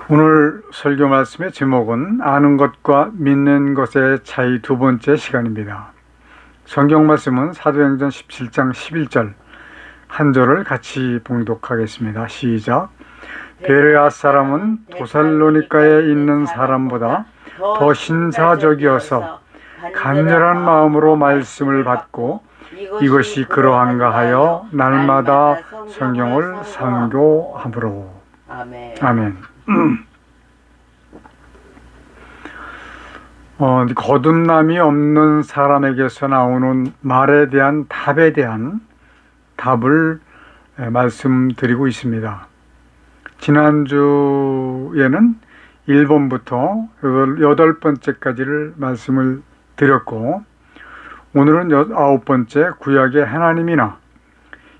오늘 설교 말씀의 제목은 아는 것과 믿는 것의 차이 두 번째 시간입니다. 성경 말씀은 사도행전 17장 11절 한 절을 같이 봉독하겠습니다. 시작. 베레아 사람은 도살로니가에 있는 사람보다 더 신사적이어서 간절한 마음으로 말씀을 받고 이것이 그러한가 하여 날마다 성경을 상고함으로. 아멘. 거듭남이 없는 사람에게서 나오는 말에 대한 답에 대한 답을 말씀드리고 있습니다. 지난주에는 1번부터 8번째까지를 말씀을 드렸고, 오늘은 9번째 구약의 하나님이나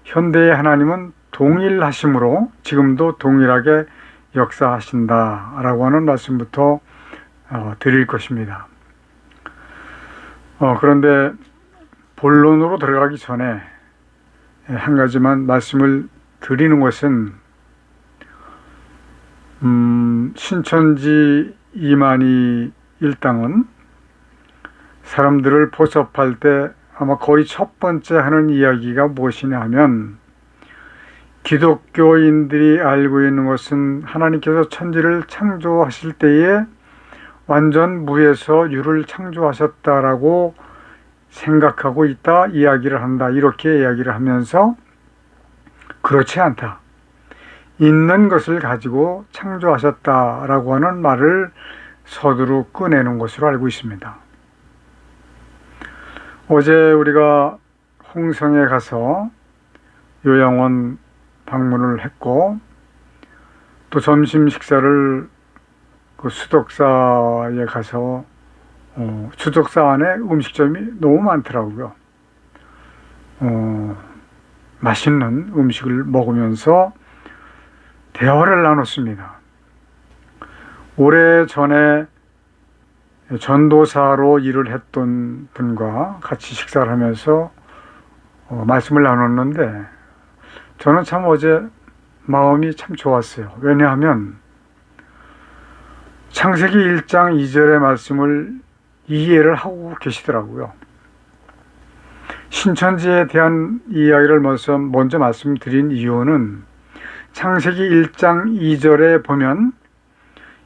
현대의 하나님은 동일하심으로 지금도 동일하게 역사하신다라고 하는 말씀부터 드릴 것입니다. 그런데 본론으로 들어가기 전에 한 가지만 말씀을 드리는 것은 신천지 이만희 일당은 사람들을 포섭할 때 아마 거의 첫 번째 하는 이야기가 무엇이냐 하면, 기독교인들이 알고 있는 것은 하나님께서 천지를 창조하실 때에 완전 무에서 유를 창조하셨다라고 생각하고 있다, 이야기를 한다, 이렇게 이야기를 하면서 그렇지 않다, 있는 것을 가지고 창조하셨다라고 하는 말을 서두로 꺼내는 것으로 알고 있습니다. 어제 우리가 홍성에 가서 요양원 방문을 했고, 또 점심 식사를 그 수덕사에 가서 수덕사 안에 음식점이 너무 많더라고요. 맛있는 음식을 먹으면서 대화를 나눴습니다. 오래전에 전도사로 일을 했던 분과 같이 식사를 하면서 말씀을 나눴는데, 저는 참 어제 마음이 참 좋았어요. 왜냐하면 창세기 1장 2절의 말씀을 이해를 하고 계시더라고요. 신천지에 대한 이야기를 먼저 말씀드린 이유는 창세기 1장 2절에 보면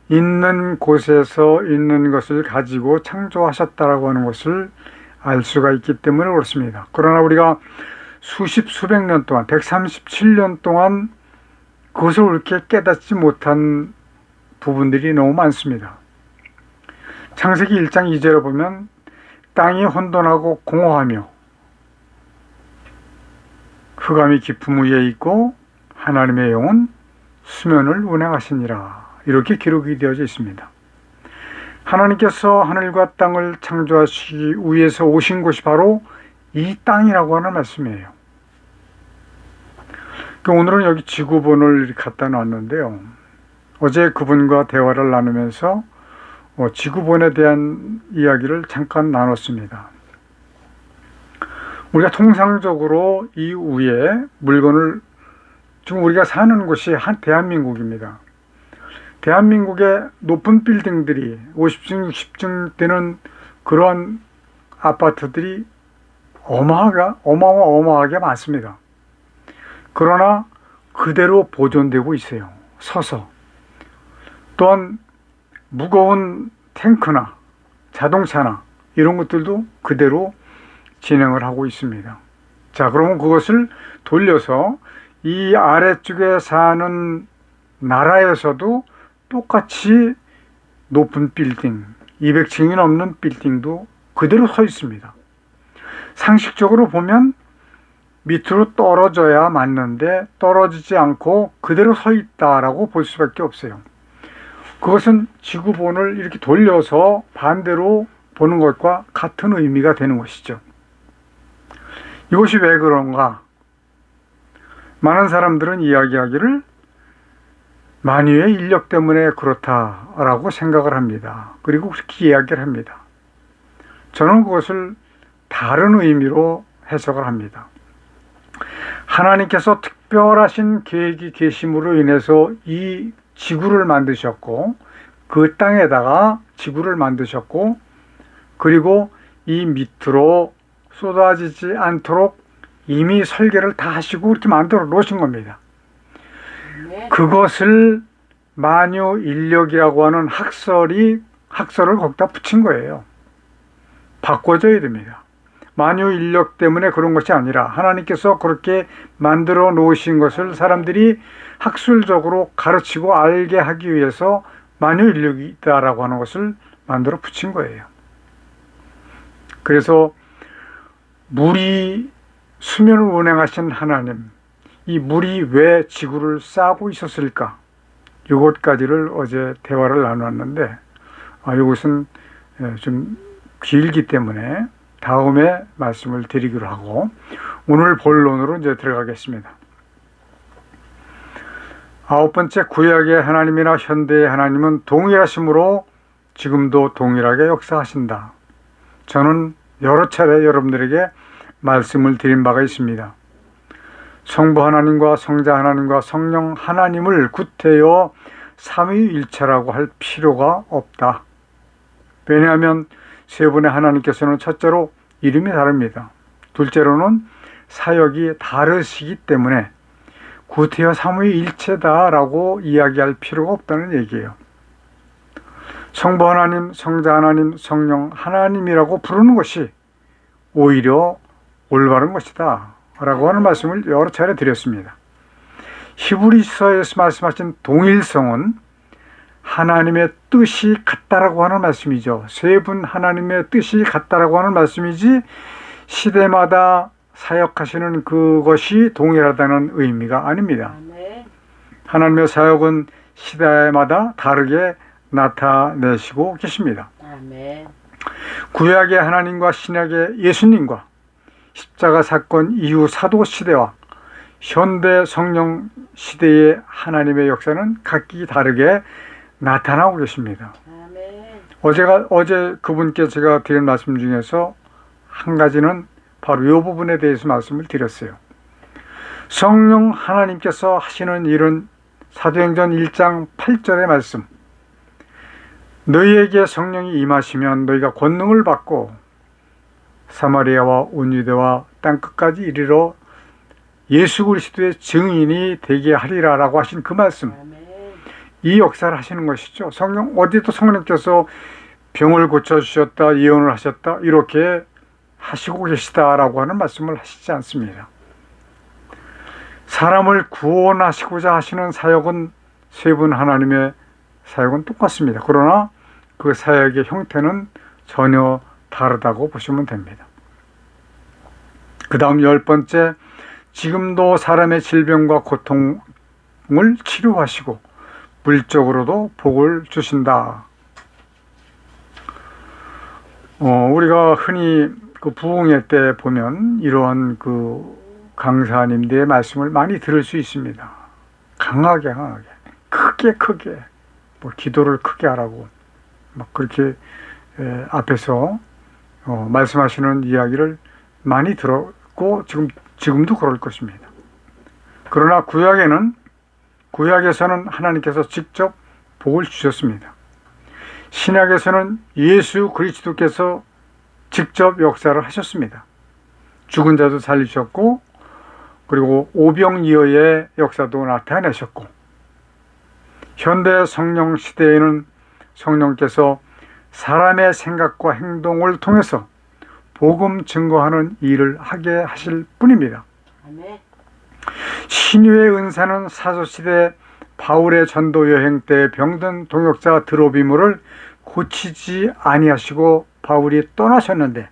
있는 곳에서 있는 것을 가지고 창조하셨다라고 하는 것을 알 수가 있기 때문에 그렇습니다. 그러나 우리가 수백 년 동안, 137년 동안 그것을 그렇게 깨닫지 못한 부분들이 너무 많습니다. 창세기 1장 2절에 보면 땅이 혼돈하고 공허하며 흑암이 깊음 위에 있고 하나님의 영은 수면을 운행하시니라, 이렇게 기록이 되어져 있습니다. 하나님께서 하늘과 땅을 창조하시기 위해서 오신 곳이 바로 이 땅이라고 하는 말씀이에요. 오늘은 여기 지구본을 갖다 놨는데요. 어제 그분과 대화를 나누면서 지구본에 대한 이야기를 잠깐 나눴습니다. 우리가 통상적으로 이 위에 물건을, 지금 우리가 사는 곳이 대한민국입니다. 대한민국의 높은 빌딩들이 50층, 60층 되는 그러한 아파트들이 어마어마하게 많습니다. 그러나 그대로 보존되고 있어요. 서서. 또한 무거운 탱크나 자동차나 이런 것들도 그대로 진행을 하고 있습니다. 자, 그러면 그것을 돌려서 이 아래쪽에 사는 나라에서도 똑같이 높은 빌딩, 200층이 넘는 빌딩도 그대로 서 있습니다. 상식적으로 보면 밑으로 떨어져야 맞는데 떨어지지 않고 그대로 서 있다라고 볼 수밖에 없어요. 그것은 지구본을 이렇게 돌려서 반대로 보는 것과 같은 의미가 되는 것이죠. 이것이 왜 그런가? 많은 사람들은 이야기하기를 만유의 인력 때문에 그렇다라고 생각을 합니다. 그리고 그렇게 이야기를 합니다. 저는 그것을 다른 의미로 해석을 합니다. 하나님께서 특별하신 계획이 계심으로 인해서 이 지구를 만드셨고 그 땅에다가 지구를 만드셨고 그리고 이 밑으로 쏟아지지 않도록 이미 설계를 다 하시고 이렇게 만들어 놓으신 겁니다. 그것을 만유인력이라고 하는 학설을 거기다 붙인 거예요. 바꿔줘야 됩니다. 만유인력 때문에 그런 것이 아니라 하나님께서 그렇게 만들어 놓으신 것을 사람들이 학술적으로 가르치고 알게 하기 위해서 만유인력이 있다라고 하는 것을 만들어 붙인 거예요. 그래서 물이 수면을 운행하신 하나님, 이 물이 왜 지구를 싸고 있었을까? 이것까지를 어제 대화를 나눴는데 이것은 좀 길기 때문에 다음에 말씀을 드리기로 하고 오늘 본론으로 이제 들어가겠습니다. 9번째, 구약의 하나님이나 현대의 하나님은 동일하심으로 지금도 동일하게 역사하신다. 저는 여러 차례 여러분들에게 말씀을 드린 바가 있습니다. 성부 하나님과 성자 하나님과 성령 하나님을 구태여 삼위일체라고 할 필요가 없다. 왜냐하면 세 분의 하나님께서는 첫째로 이름이 다릅니다. 둘째로는 사역이 다르시기 때문에 구태여 삼위일체다라고 이야기할 필요가 없다는 얘기예요. 성부 하나님, 성자 하나님, 성령 하나님이라고 부르는 것이 오히려 올바른 것이다 라고 하는 말씀을 여러 차례 드렸습니다. 히브리서에서 말씀하신 동일성은 하나님의 뜻이 같다라고 하는 말씀이죠. 세 분 하나님의 뜻이 같다라고 하는 말씀이지 시대마다 사역하시는 그것이 동일하다는 의미가 아닙니다. 하나님의 사역은 시대마다 다르게 나타내시고 계십니다. 구약의 하나님과 신약의 예수님과 십자가 사건 이후 사도 시대와 현대 성령 시대의 하나님의 역사는 각기 다르게 나타나고 계십니다. 어제 그분께 제가 드린 말씀 중에서 한 가지는 바로 이 부분에 대해서 말씀을 드렸어요. 성령 하나님께서 하시는 일은 사도행전 1장 8절의 말씀, 너희에게 성령이 임하시면 너희가 권능을 받고 사마리아와 온 유대와 땅끝까지 이르러 예수 그리스도의 증인이 되게 하리라 라고 하신 그 말씀, 이 역사를 하시는 것이죠. 성령, 어디도 성령께서 병을 고쳐주셨다, 예언을 하셨다 이렇게 하시고 계시다라고 하는 말씀을 하시지 않습니다. 사람을 구원하시고자 하시는 사역은 세 분 하나님의 사역은 똑같습니다. 그러나 그 사역의 형태는 전혀 다르다고 보시면 됩니다. 그 다음 10번째, 지금도 사람의 질병과 고통을 치료하시고 물적으로도 복을 주신다. 우리가 흔히 그 부흥회 때 보면 이러한 그 강사님들의 말씀을 많이 들을 수 있습니다. 강하게 크게 뭐 기도를 크게 하라고 막 그렇게 앞에서 말씀하시는 이야기를 많이 들었고 지금도 그럴 것입니다. 그러나 구약에서는 하나님께서 직접 복을 주셨습니다. 신약에서는 예수 그리스도께서 직접 역사를 하셨습니다. 죽은 자도 살리셨고 그리고 오병이어의 역사도 나타내셨고, 현대 성령 시대에는 성령께서 사람의 생각과 행동을 통해서 복음 증거하는 일을 하게 하실 뿐입니다. 신유의 은사는 사도시대 바울의 전도 여행 때 병든 동역자 드로비모를 고치지 아니하시고 바울이 떠나셨는데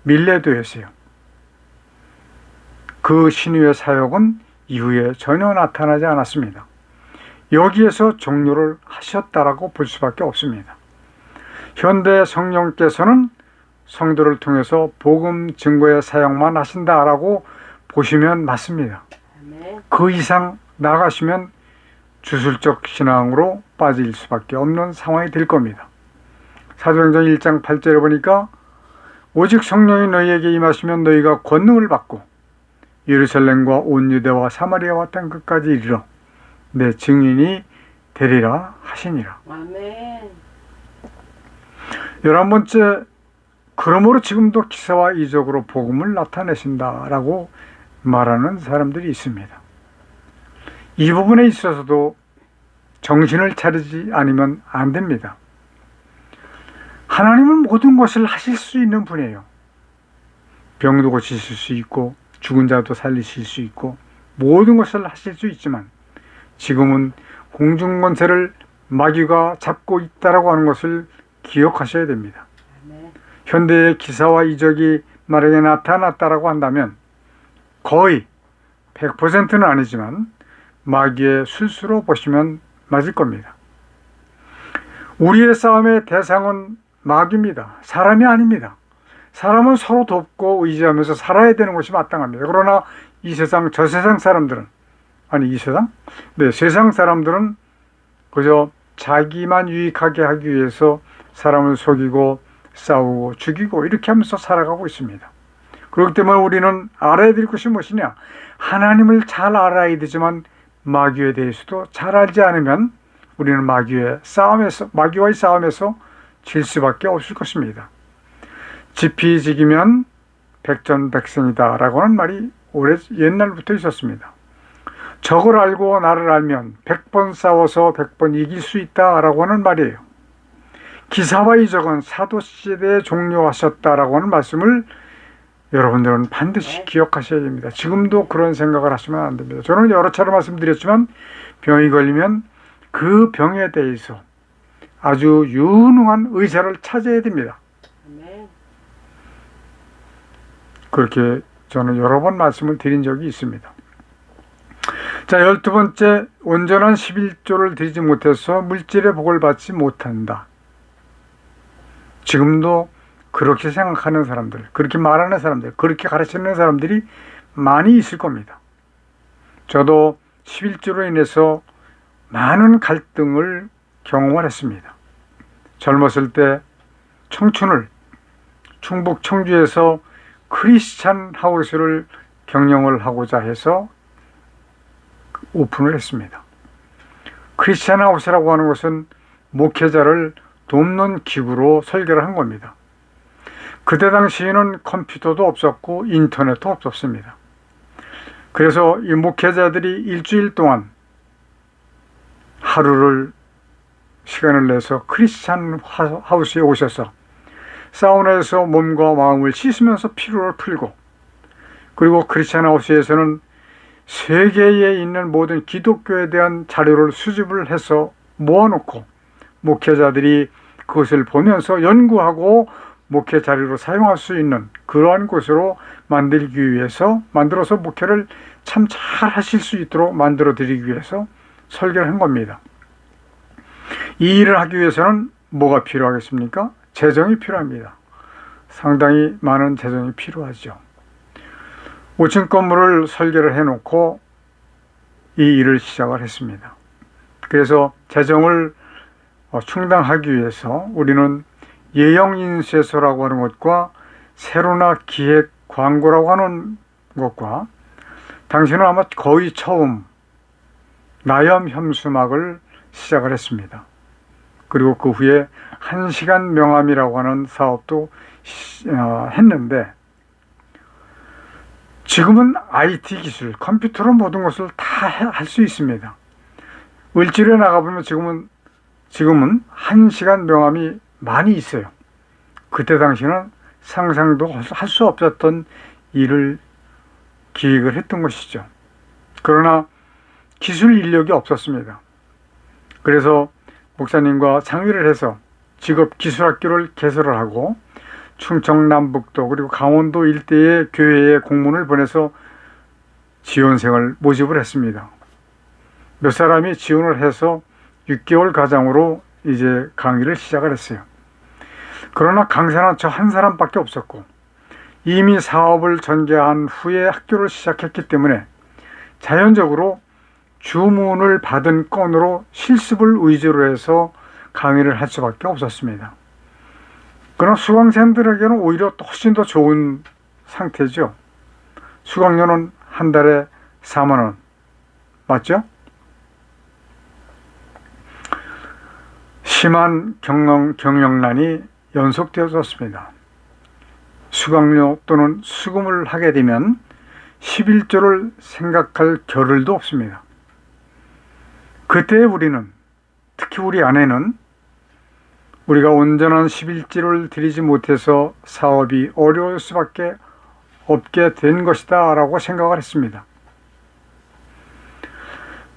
밀레도였어요. 그 신유의 사역은 이후에 전혀 나타나지 않았습니다. 여기에서 종료를 하셨다라고 볼 수밖에 없습니다. 현대 성령께서는 성도를 통해서 복음 증거의 사역만 하신다라고 보시면 맞습니다. 그 이상 나가시면 주술적 신앙으로 빠질 수밖에 없는 상황이 될 겁니다. 사도행전 1장 8절에 보니까 오직 성령이 너희에게 임하시면 너희가 권능을 받고 예루살렘과 온 유대와 사마리아와 땅끝까지 이르러 내 증인이 되리라 하시니라. 아멘. 11번째, 그러므로 지금도 기사와 이적으로 복음을 나타내신다라고 말하는 사람들이 있습니다. 이 부분에 있어서도 정신을 차리지 않으면 안 됩니다. 하나님은 모든 것을 하실 수 있는 분이에요. 병도 고치실 수 있고 죽은 자도 살리실 수 있고 모든 것을 하실 수 있지만 지금은 공중권세를 마귀가 잡고 있다라고 하는 것을 기억하셔야 됩니다. 현대의 기사와 이적이 만약에 나타났다라고 한다면 거의 100%는 아니지만 마귀의 술수로 보시면 맞을 겁니다. 우리의 싸움의 대상은 마귀입니다. 사람이 아닙니다. 사람은 서로 돕고 의지하면서 살아야 되는 것이 마땅합니다. 그러나 이 세상, 저 세상 사람들은, 아니 이 세상? 네, 세상 사람들은 그저 자기만 유익하게 하기 위해서 사람을 속이고 싸우고 죽이고 이렇게 하면서 살아가고 있습니다. 그렇기 때문에 우리는 알아야 될 것이 무엇이냐? 하나님을 잘 알아야 되지만 마귀에 대해서도 잘 알지 않으면 우리는 마귀와의 싸움에서 질 수밖에 없을 것입니다. 지피지기면 백전백승이다 라고 하는 말이 옛날부터 있었습니다. 적을 알고 나를 알면 100번 싸워서 100번 이길 수 있다 라고 하는 말이에요. 기사와 이적은 사도시대에 종료하셨다라고 하는 말씀을 여러분들은 반드시 기억하셔야 됩니다. 지금도 그런 생각을 하시면 안 됩니다. 저는 여러 차례 말씀드렸지만 병이 걸리면 그 병에 대해서 아주 유능한 의사를 찾아야 됩니다. 그렇게 저는 여러 번 말씀을 드린 적이 있습니다. 자, 12번째, 온전한 11조를 드리지 못해서 물질의 복을 받지 못한다. 지금도 그렇게 생각하는 사람들, 그렇게 말하는 사람들, 그렇게 가르치는 사람들이 많이 있을 겁니다. 저도 11조로 인해서 많은 갈등을 경험을 했습니다. 젊었을 때 청춘을 충북 청주에서 크리스찬 하우스를 경영을 하고자 해서 오픈을 했습니다. 크리스찬 하우스라고 하는 것은 목회자를 돕는 기구로 설계를 한 겁니다. 그때 당시에는 컴퓨터도 없었고 인터넷도 없었습니다. 그래서 이 목회자들이 일주일 동안 하루를 시간을 내서 크리스찬 하우스에 오셔서 사우나에서 몸과 마음을 씻으면서 피로를 풀고, 그리고 크리스찬 하우스에서는 세계에 있는 모든 기독교에 대한 자료를 수집을 해서 모아놓고 목회자들이 그것을 보면서 연구하고 목회 자료로 사용할 수 있는 그러한 곳으로 만들기 위해서, 만들어서 목회를 참 잘 하실 수 있도록 만들어 드리기 위해서 설계를 한 겁니다. 이 일을 하기 위해서는 뭐가 필요하겠습니까? 재정이 필요합니다. 상당히 많은 재정이 필요하죠. 5층 건물을 설계를 해놓고 이 일을 시작을 했습니다. 그래서 재정을 충당하기 위해서 우리는 예형인쇄소라고 하는 것과 세로나 기획 광고라고 하는 것과 당시는 아마 거의 처음 나염 현수막을 시작을 했습니다. 그리고 그 후에 1시간 명함이라고 하는 사업도 했는데, 지금은 IT 기술, 컴퓨터로 모든 것을 다 할 수 있습니다. 을지로에 나가보면 지금은 1시간 명함이 많이 있어요. 그때 당시는 상상도 할 수 없었던 일을 기획을 했던 것이죠. 그러나 기술 인력이 없었습니다. 그래서 목사님과 상의를 해서 직업기술학교를 개설을 하고 충청남북도 그리고 강원도 일대의 교회에 공문을 보내서 지원생을 모집을 했습니다. 몇 사람이 지원을 해서 6개월 과정으로 이제 강의를 시작을 했어요. 그러나 강사는 저 한 사람밖에 없었고 이미 사업을 전개한 후에 학교를 시작했기 때문에 자연적으로 주문을 받은 건으로 실습을 위주로 해서 강의를 할 수밖에 없었습니다. 그러나 수강생들에게는 오히려 훨씬 더 좋은 상태죠. 수강료는 한 달에 4만 원. 맞죠? 심한 경영난이 연속되어졌습니다. 수강료 또는 수금을 하게 되면 11조를 생각할 겨를도 없습니다. 그때 우리는, 특히 우리 아내는 우리가 온전한 11조를 드리지 못해서 사업이 어려울 수밖에 없게 된 것이다 라고 생각을 했습니다.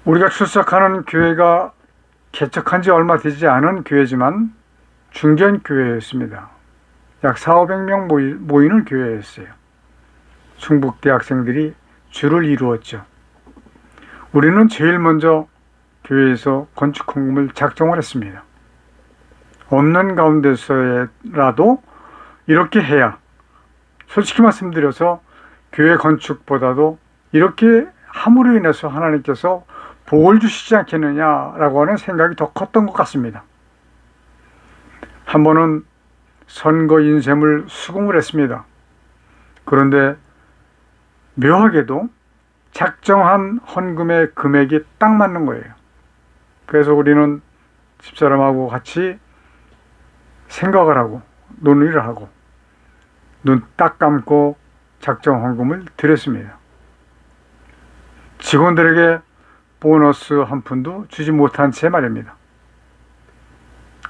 우리가 출석하는 교회가 개척한 지 얼마 되지 않은 교회지만 중견교회였습니다. 약 400~500명 모이는 교회였어요. 충북대 학생들이 주를 이루었죠. 우리는 제일 먼저 교회에서 건축 헌금을 작정을 했습니다. 없는 가운데서라도 이렇게 해야, 솔직히 말씀드려서 교회 건축보다도 이렇게 함으로 인해서 하나님께서 복을 주시지 않겠느냐라고 하는 생각이 더 컸던 것 같습니다. 한 번은 선거 인셈을 수금을 했습니다. 그런데 묘하게도 작정한 헌금의 금액이 딱 맞는 거예요. 그래서 우리는 집사람하고 같이 생각을 하고 논의를 하고 눈 딱 감고 작정 헌금을 드렸습니다. 직원들에게 보너스 한 푼도 주지 못한 채 말입니다.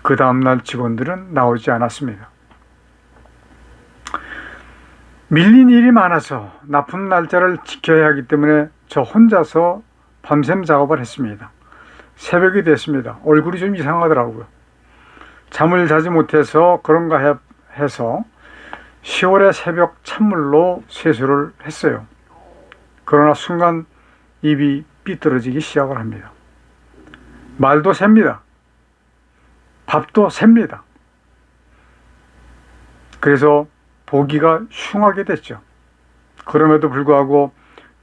그 다음날 직원들은 나오지 않았습니다. 밀린 일이 많아서 납품 날짜를 지켜야 하기 때문에 저 혼자서 밤샘 작업을 했습니다. 새벽이 됐습니다. 얼굴이 좀 이상하더라고요. 잠을 자지 못해서 그런가 해서 10월의 새벽 찬물로 세수를 했어요. 그러나 순간 입이 삐뚤어지기 시작을 합니다. 말도 셉니다. 밥도 셉니다. 그래서 보기가 흉하게 됐죠. 그럼에도 불구하고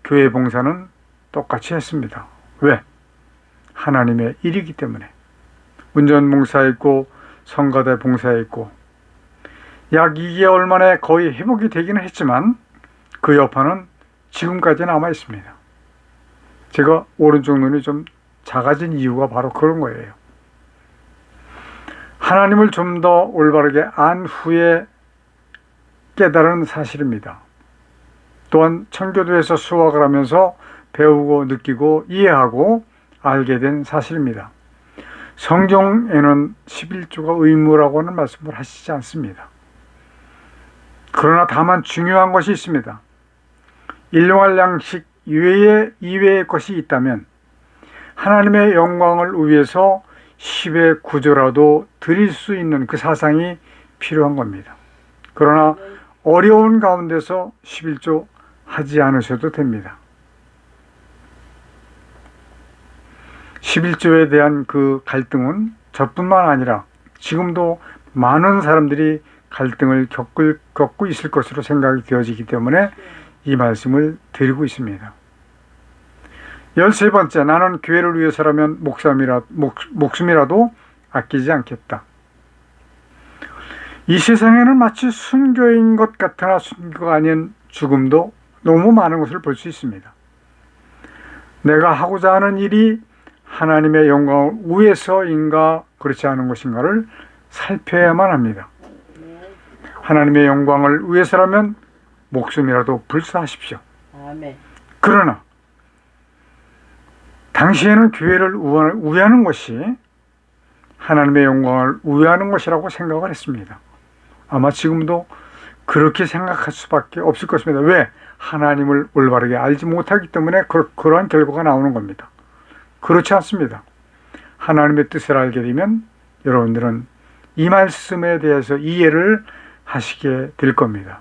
교회 봉사는 똑같이 했습니다. 왜? 하나님의 일이기 때문에. 운전 봉사했고 성가대 봉사했고 약 2개월 만에 거의 회복이 되기는 했지만 그 여파는 지금까지 남아 있습니다. 제가 오른쪽 눈이 좀 작아진 이유가 바로 그런 거예요. 하나님을 좀 더 올바르게 안 후에 깨달은 사실입니다. 또한 청교도에서 수학을 하면서 배우고 느끼고 이해하고 알게 된 사실입니다. 성경에는 11조가 의무라고 하는 말씀을 하시지 않습니다. 그러나 다만 중요한 것이 있습니다. 일용할 양식 이외의 것이 있다면 하나님의 영광을 위해서 10의 9조라도 드릴 수 있는 그 사상이 필요한 겁니다. 그러나 어려운 가운데서 11조 하지 않으셔도 됩니다. 11조에 대한 그 갈등은 저뿐만 아니라 지금도 많은 사람들이 갈등을 겪고 있을 것으로 생각이 되어지기 때문에 이 말씀을 드리고 있습니다. 13번째, 나는 교회를 위해서라면 목숨이라도 아끼지 않겠다. 이 세상에는 마치 순교인 것 같으나 순교가 아닌 죽음도 너무 많은 것을 볼 수 있습니다. 내가 하고자 하는 일이 하나님의 영광을 위해서인가 그렇지 않은 것인가를 살펴야만 합니다. 하나님의 영광을 위해서라면 목숨이라도 불사하십시오. 그러나 당시에는 교회를 위하는 것이 하나님의 영광을 위하는 것이라고 생각을 했습니다. 아마 지금도 그렇게 생각할 수밖에 없을 것입니다. 왜? 하나님을 올바르게 알지 못하기 때문에 그러한 결과가 나오는 겁니다. 그렇지 않습니다. 하나님의 뜻을 알게 되면 여러분들은 이 말씀에 대해서 이해를 하시게 될 겁니다.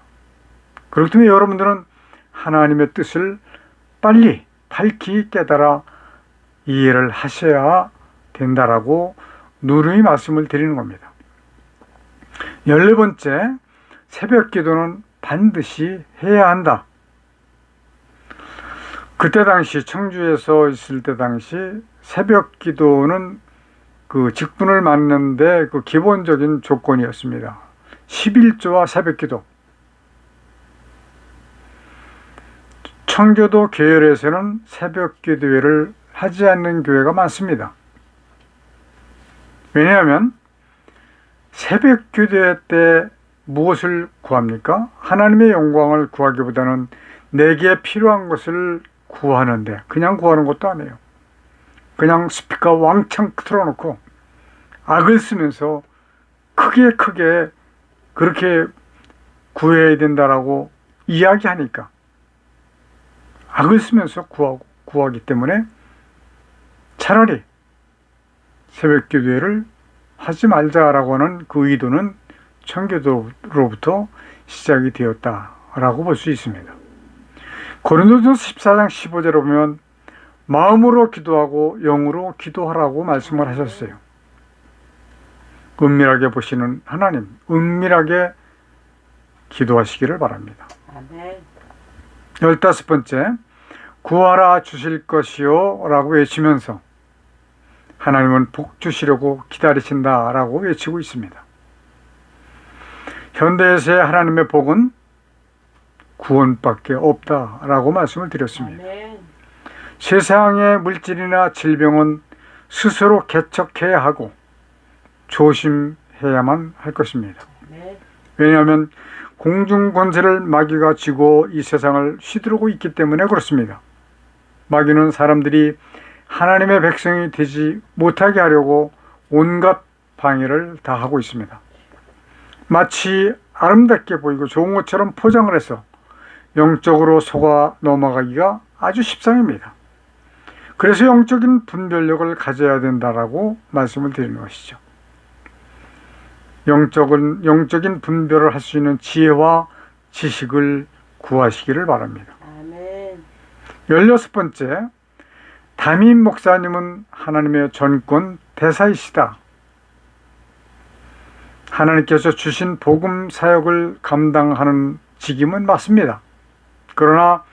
그렇기 때문에 여러분들은 하나님의 뜻을 빨리 밝히 깨달아 이해를 하셔야 된다라고 누누이 말씀을 드리는 겁니다. 14번째, 새벽 기도는 반드시 해야 한다. 그때 당시 청주에서 있을 때 당시 새벽 기도는 그 직분을 맡는데 그 기본적인 조건이었습니다. 11조와 새벽 기도. 청교도 계열에서는 새벽 기도회를 하지 않는 교회가 많습니다. 왜냐하면 새벽 기도회 때 무엇을 구합니까? 하나님의 영광을 구하기보다는 내게 필요한 것을 구하는데, 그냥 구하는 것도 아니에요. 그냥 스피커 왕창 틀어놓고 악을 쓰면서 크게 그렇게 구해야 된다라고 이야기하니까 악을 쓰면서 구하기 때문에 차라리 새벽 기도회를 하지 말자라고 하는 그 의도는 청교도로부터 시작이 되었다라고 볼 수 있습니다. 고린도전서 14장 15절에 보면 마음으로 기도하고 영으로 기도하라고 말씀을 하셨어요. 은밀하게 보시는 하나님, 은밀하게 기도하시기를 바랍니다. 아멘. 15번째, 구하라 주실 것이요 라고 외치면서 하나님은 복 주시려고 기다리신다 라고 외치고 있습니다. 현대에서의 하나님의 복은 구원밖에 없다 라고 말씀을 드렸습니다. 아멘. 세상의 물질이나 질병은 스스로 개척해야 하고 조심해야만 할 것입니다. 아멘. 왜냐하면 공중 권세를 마귀가 쥐고 이 세상을 휘두르고 있기 때문에 그렇습니다. 마귀는 사람들이 하나님의 백성이 되지 못하게 하려고 온갖 방해를 다 하고 있습니다. 마치 아름답게 보이고 좋은 것처럼 포장을 해서 영적으로 속아 넘어가기가 아주 십상입니다. 그래서 영적인 분별력을 가져야 된다라고 말씀을 드리는 것이죠. 영적인 분별을 할 수 있는 지혜와 지식을 구하시기를 바랍니다. 아멘. 16번째, 담임 목사님은 하나님의 전권 대사이시다. 하나님께서 주신 복음 사역을 감당하는 직임은 맞습니다. 그러나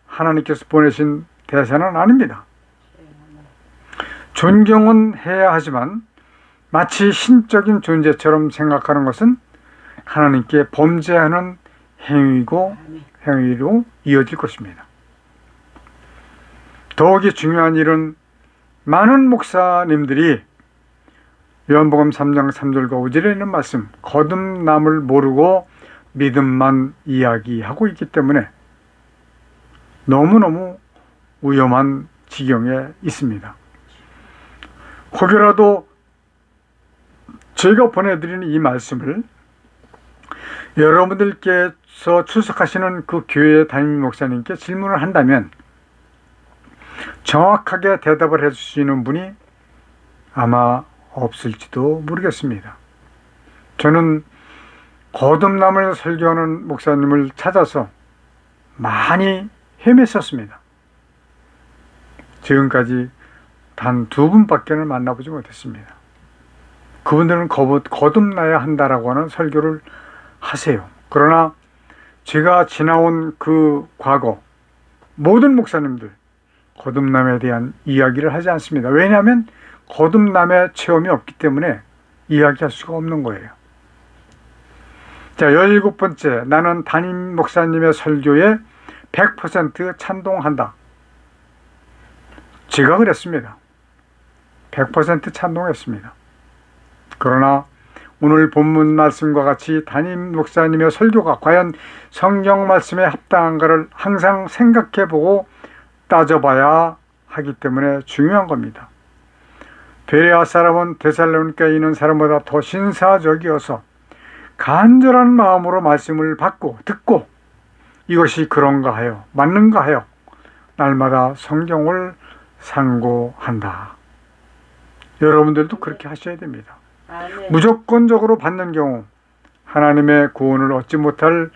하나님께서 보내신 대사는 아닙니다. 존경은 해야 하지만 마치 신적인 존재처럼 생각하는 것은 하나님께 범죄하는 행위로 이어질 것입니다. 더욱이 중요한 일은 많은 목사님들이 요한복음 3장 3절과 5절에 있는 말씀, 거듭남을 모르고 믿음만 이야기하고 있기 때문에 너무너무 위험한 지경에 있습니다. 혹여라도 제가 보내드리는 이 말씀을 여러분들께서 출석하시는 그 교회 담임 목사님께 질문을 한다면 정확하게 대답을 해줄 수 있는 분이 아마 없을지도 모르겠습니다. 저는 거듭남을 설교하는 목사님을 찾아서 많이 헤맸었습니다. 지금까지 단 2분밖에 만나보지 못했습니다. 그분들은 거듭나야 한다라고 하는 설교를 하세요. 그러나 제가 지나온 그 과거 모든 목사님들 거듭남에 대한 이야기를 하지 않습니다. 왜냐하면 거듭남의 체험이 없기 때문에 이야기할 수가 없는 거예요. 자, 17번째, 나는 담임 목사님의 설교에 100% 찬동한다. 제가 그랬습니다. 100% 찬동했습니다. 그러나 오늘 본문 말씀과 같이 담임 목사님의 설교가 과연 성경 말씀에 합당한가를 항상 생각해보고 따져봐야 하기 때문에 중요한 겁니다. 베레아 사람은 데살로니가에 있는 사람보다 더 신사적이어서 간절한 마음으로 말씀을 받고 듣고 이것이 그런가 하여 맞는가 하여 날마다 성경을 상고한다. 여러분들도 그렇게 하셔야 됩니다. 아멘. 무조건적으로 받는 경우 하나님의 구원을 얻지 못할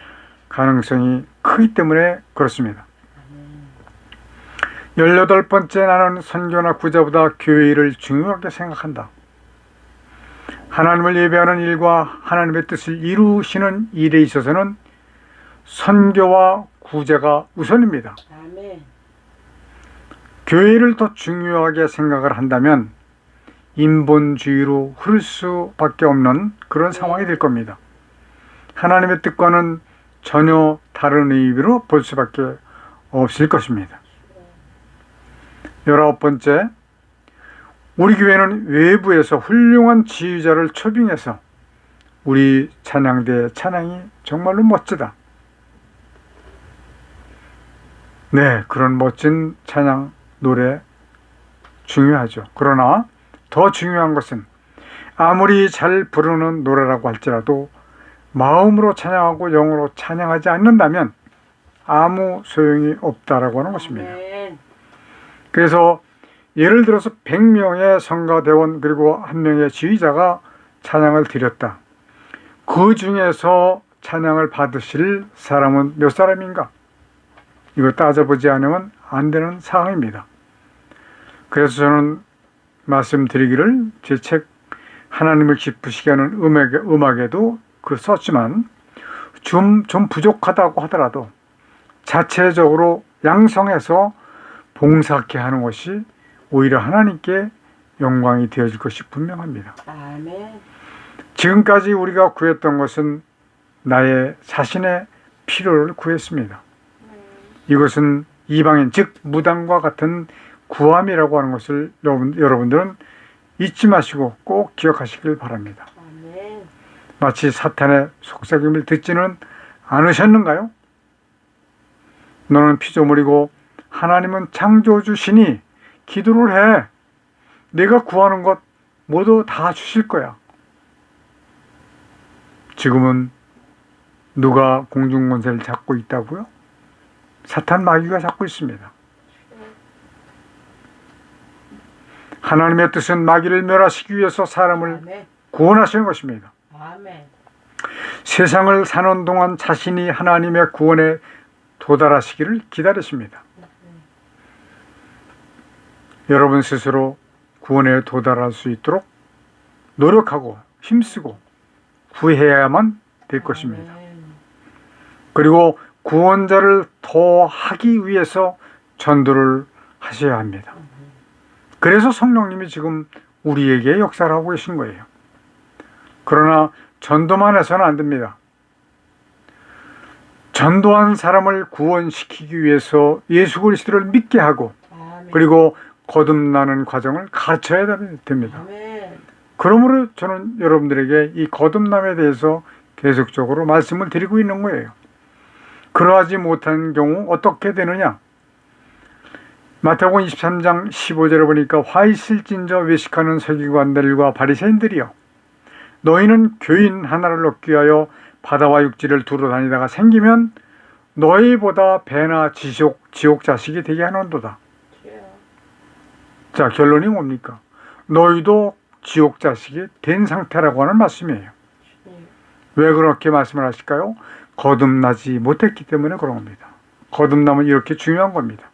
가능성이 크기 때문에 그렇습니다. 18번째, 나는 선교나 구제보다 교회 일을 중요하게 생각한다. 하나님을 예배하는 일과 하나님의 뜻을 이루시는 일에 있어서는 선교와 구제가 우선입니다. 아멘. 교회 일을 더 중요하게 생각을 한다면 인본주의로 흐를 수밖에 없는 그런 상황이 될 겁니다. 하나님의 뜻과는 전혀 다른 의미로 볼 수밖에 없을 것입니다. 19번째, 우리 교회는 외부에서 훌륭한 지휘자를 초빙해서 우리 찬양대의 찬양이 정말로 멋지다. 네, 그런 멋진 찬양 노래 중요하죠. 그러나 더 중요한 것은 아무리 잘 부르는 노래라고 할지라도 마음으로 찬양하고 영으로 찬양하지 않는다면 아무 소용이 없다라고 하는 것입니다. 그래서 예를 들어서 100명의 성가대원 그리고 1명의 지휘자가 찬양을 드렸다. 그 중에서 찬양을 받으실 사람은 몇 사람인가? 이거 따져보지 않으면 안 되는 사항입니다. 그래서 저는 말씀드리기를 제 책 하나님을 기쁘시게 하는 음악에도 썼지만 좀 부족하다고 하더라도 자체적으로 양성해서 봉사케 하는 것이 오히려 하나님께 영광이 되어질 것이 분명합니다. 아멘. 지금까지 우리가 구했던 것은 나의 자신의 필요를 구했습니다. 이것은 이방인 즉 무당과 같은 구함이라고 하는 것을 여러분들은 잊지 마시고 꼭 기억하시길 바랍니다. 아멘. 마치 사탄의 속삭임을 듣지는 않으셨는가요? 너는 피조물이고 하나님은 창조주시니 기도를 해. 내가 구하는 것 모두 다 주실 거야. 지금은 누가 공중권세를 잡고 있다고요? 사탄 마귀가 잡고 있습니다. 하나님의 뜻은 마귀를 멸하시기 위해서 사람을 아멘. 구원하시는 것입니다. 아멘. 세상을 사는 동안 자신이 하나님의 구원에 도달하시기를 기다리십니다. 여러분 스스로 구원에 도달할 수 있도록 노력하고 힘쓰고 구해야만 될 것입니다. 그리고 구원자를 더 하기 위해서 전도를 하셔야 합니다. 그래서 성령님이 지금 우리에게 역사를 하고 계신 거예요. 그러나 전도만 해서는 안 됩니다. 전도한 사람을 구원시키기 위해서 예수 그리스도를 믿게 하고 그리고 거듭나는 과정을 가르쳐야 됩니다. 그러므로 저는 여러분들에게 이 거듭남에 대해서 계속적으로 말씀을 드리고 있는 거예요. 그러하지 못한 경우 어떻게 되느냐? 마태복음 23장 15절에 보니까 화 있을진저 외식하는 서기관들과 바리새인들이여 너희는 교인 하나를 얻기 위하여 바다와 육지를 두루 다니다가 생기면 너희보다 배나 지옥 자식이 되게 하는도다. 자, 결론이 뭡니까? 너희도 지옥 자식이 된 상태라고 하는 말씀이에요. 왜 그렇게 말씀을 하실까요? 거듭나지 못했기 때문에 그런 겁니다. 거듭남은 이렇게 중요한 겁니다.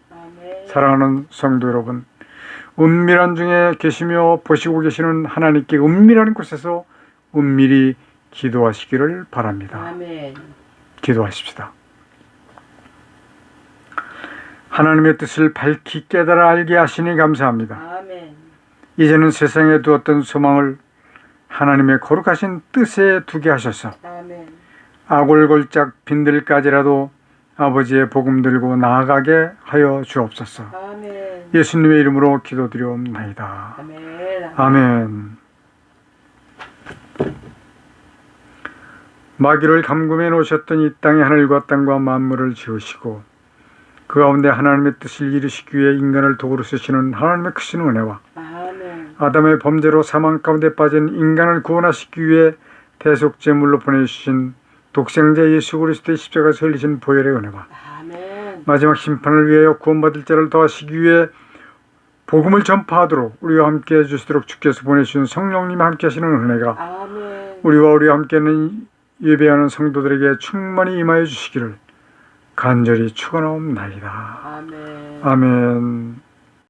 사랑하는 성도 여러분, 은밀한 중에 계시며 보시고 계시는 하나님께 은밀한 곳에서 은밀히 기도하시기를 바랍니다. 아멘. 기도하십시다. 하나님의 뜻을 밝히 깨달아 알게 하시니 감사합니다. 아멘. 이제는 세상에 두었던 소망을 하나님의 거룩하신 뜻에 두게 하셔서 아멘. 아골골짝 빈들까지라도 아버지의 복음 들고 나아가게 하여 주옵소서. 아멘. 예수님의 이름으로 기도드리옵나이다. 아멘. 아멘. 마귀를 감금해 놓으셨던 이 땅의 하늘과 땅과 만물을 지으시고 그 가운데 하나님의 뜻을 이루시기 위해 인간을 도구로 쓰시는 하나님의 크신 은혜와 아멘. 아담의 범죄로 사망 가운데 빠진 인간을 구원하시기 위해 대속제물로 보내주신 독생자 예수 그리스도의 십자가에서 흘리신 보혈의 은혜와 아멘. 마지막 심판을 위하여 구원받을 자를 더하시기 위해 복음을 전파하도록 우리와 함께 해주시도록 주께서 보내주신 성령님이 함께 하시는 은혜가 아멘. 우리와 함께는 예배하는 성도들에게 충만히 임하여 주시기를 간절히 축원하옵나이다. 아멘. 아멘.